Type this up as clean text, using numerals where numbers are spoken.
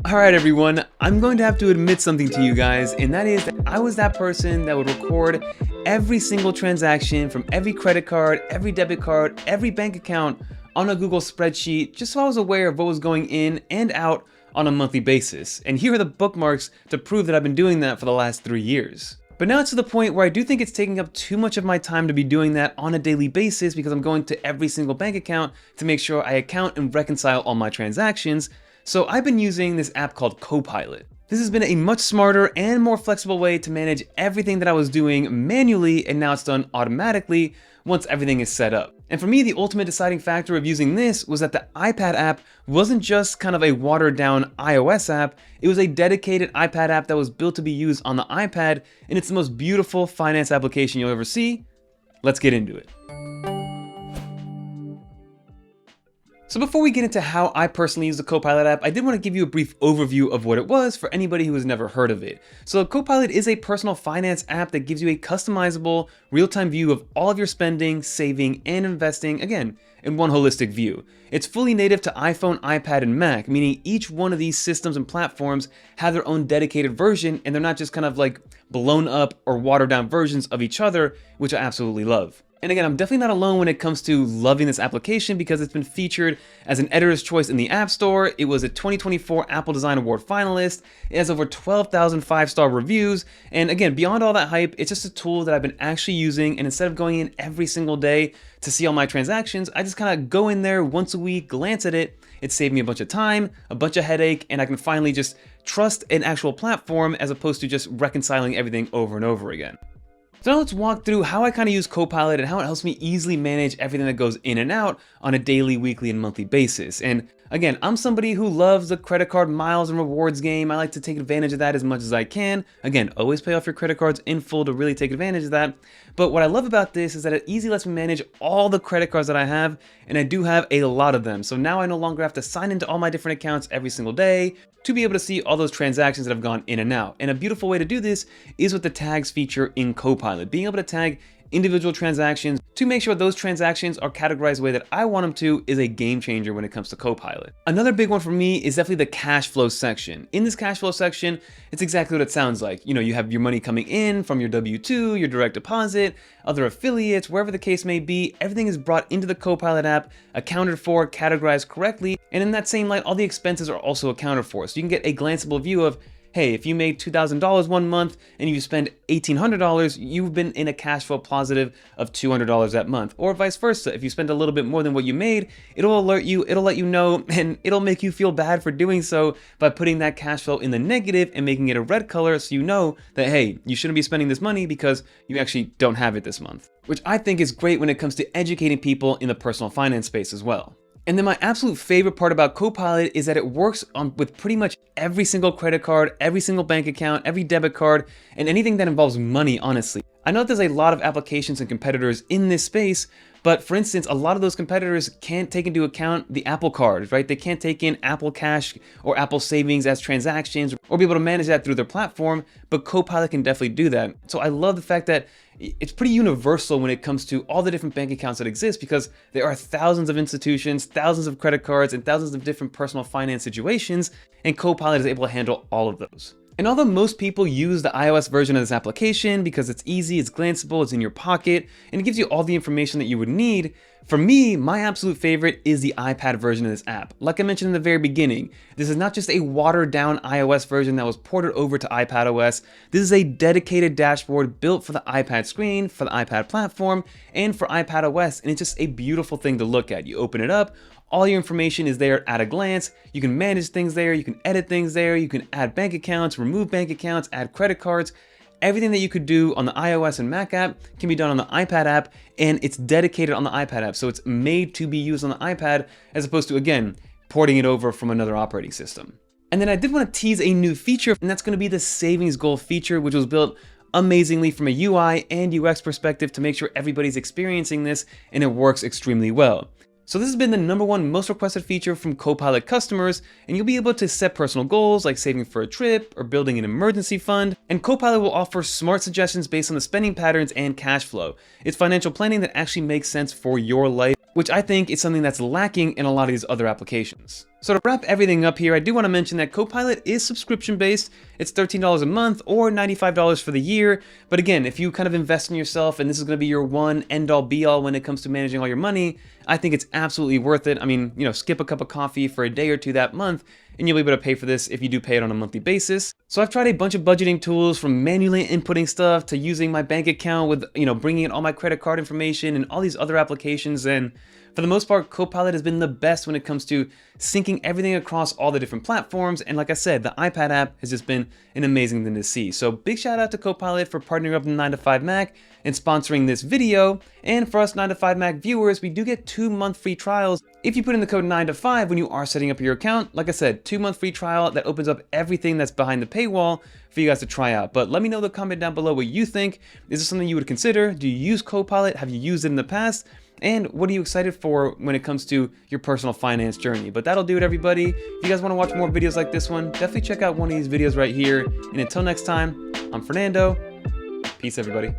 Alright everyone, I'm going to have to admit something to you guys, and that is that I was that person that would record every single transaction from every credit card, every debit card, every bank account on a Google spreadsheet just so I was aware of what was going in and out on a monthly basis. And here are the bookmarks to prove that I've been doing that for the last 3 years. But now it's to the point where I do think it's taking up too much of my time to be doing that on a daily basis because I'm going to every single bank account to make sure I account and reconcile all my transactions. So I've been using this app called Copilot. This has been a much smarter and more flexible way to manage everything that I was doing manually, and now it's done automatically once everything is set up. And for me, the ultimate deciding factor of using this was that the iPad app wasn't just kind of a watered down iOS app, it was a dedicated iPad app that was built to be used on the iPad, and it's the most beautiful finance application you'll ever see. Let's get into it. So before we get into how I personally use the Copilot app, I did want to give you a brief overview of what it was for anybody who has never heard of it. So Copilot is a personal finance app that gives you a customizable, real-time view of all of your spending, saving, and investing, again, in one holistic view. It's fully native to iPhone, iPad, and Mac, meaning each one of these systems and platforms have their own dedicated version, and they're not just kind of like blown up or watered down versions of each other, which I absolutely love. And again, I'm definitely not alone when it comes to loving this application because it's been featured as an editor's choice in the App Store. It was a 2024 Apple Design Award finalist. It has over 12,000 5-star reviews. And again, beyond all that hype, it's just a tool that I've been actually using. And instead of going in every single day to see all my transactions, I just kind of go in there once a week, glance at it. It saved me a bunch of time, a bunch of headache, and I can finally just trust an actual platform as opposed to just reconciling everything over and over again. So now let's walk through how I kind of use Copilot and how it helps me easily manage everything that goes in and out on a daily, weekly, and monthly basis. And again, I'm somebody who loves the credit card miles and rewards game. I like to take advantage of that as much as I can. Again, always pay off your credit cards in full to really take advantage of that. But what I love about this is that it easily lets me manage all the credit cards that I have, and I do have a lot of them. So now I no longer have to sign into all my different accounts every single day to be able to see all those transactions that have gone in and out. And a beautiful way to do this is with the tags feature in Copilot. Being able to tag individual transactions to make sure those transactions are categorized the way that I want them to is a game changer when it comes to Copilot. Another big one for me is definitely the cash flow section. In this cash flow section, it's exactly what it sounds like. You know, you have your money coming in from your W-2, your direct deposit, other affiliates, wherever the case may be. Everything is brought into the Copilot app, accounted for, categorized correctly, and in that same light, all the expenses are also accounted for. So you can get a glanceable view of, hey, if you made $2,000 one month and you spend $1,800, you've been in a cash flow positive of $200 that month. Or vice versa, if you spend a little bit more than what you made, it'll alert you, it'll let you know, and it'll make you feel bad for doing so by putting that cash flow in the negative and making it a red color so you know that, hey, you shouldn't be spending this money because you actually don't have it this month. Which I think is great when it comes to educating people in the personal finance space as well. And then my absolute favorite part about Copilot is that it works with pretty much every single credit card, every single bank account, every debit card, and anything that involves money, honestly. I know there's a lot of applications and competitors in this space, but for instance, a lot of those competitors can't take into account the Apple Card, right? They can't take in Apple Cash or Apple Savings as transactions or be able to manage that through their platform, but Copilot can definitely do that. So I love the fact that it's pretty universal when it comes to all the different bank accounts that exist because there are thousands of institutions, thousands of credit cards, and thousands of different personal finance situations, and Copilot is able to handle all of those. And although most people use the iOS version of this application because it's easy, it's glanceable, it's in your pocket, and it gives you all the information that you would need, for me, my absolute favorite is the iPad version of this app. Like I mentioned in the very beginning, this is not just a watered down iOS version that was ported over to iPadOS. This is a dedicated dashboard built for the iPad screen, for the iPad platform, and for iPadOS, and it's just a beautiful thing to look at. You open it up, all your information is there at a glance. You can manage things there, you can edit things there, you can add bank accounts, remove bank accounts, add credit cards. Everything that you could do on the iOS and Mac app can be done on the iPad app, and it's dedicated on the iPad app. So it's made to be used on the iPad as opposed to, again, porting it over from another operating system. And then I did want to tease a new feature, and that's going to be the savings goal feature, which was built amazingly from a UI and UX perspective to make sure everybody's experiencing this and it works extremely well. So this has been the #1 most requested feature from Copilot customers, and you'll be able to set personal goals like saving for a trip or building an emergency fund, and Copilot will offer smart suggestions based on the spending patterns and cash flow. It's financial planning that actually makes sense for your life, which I think is something that's lacking in a lot of these other applications. So to wrap everything up here, I do want to mention that Copilot is subscription based. It's $13 a month or $95 for the year. But again, if you kind of invest in yourself and this is going to be your one end all be all when it comes to managing all your money, I think it's absolutely worth it. I mean, skip a cup of coffee for a day or two that month and you'll be able to pay for this if you do pay it on a monthly basis. So I've tried a bunch of budgeting tools, from manually inputting stuff to using my bank account with, bringing in all my credit card information and all these other applications. And for the most part, Copilot has been the best when it comes to syncing everything across all the different platforms. And like I said, the iPad app has just been an amazing thing to see. So big shout out to Copilot for partnering up with 9to5Mac and sponsoring this video. And for us 9to5Mac viewers, we do get 2-month free trials if you put in the code 9to5 when you are setting up your account. Like I said, 2-month free trial that opens up everything that's behind the paywall for you guys to try out. But let me know in the comment down below what you think. Is this something you would consider? Do you use Copilot? Have you used it in the past? And what are you excited for when it comes to your personal finance journey? But that'll do it, everybody. If you guys want to watch more videos like this one, definitely check out one of these videos right here. And until next time, I'm Fernando. Peace, everybody.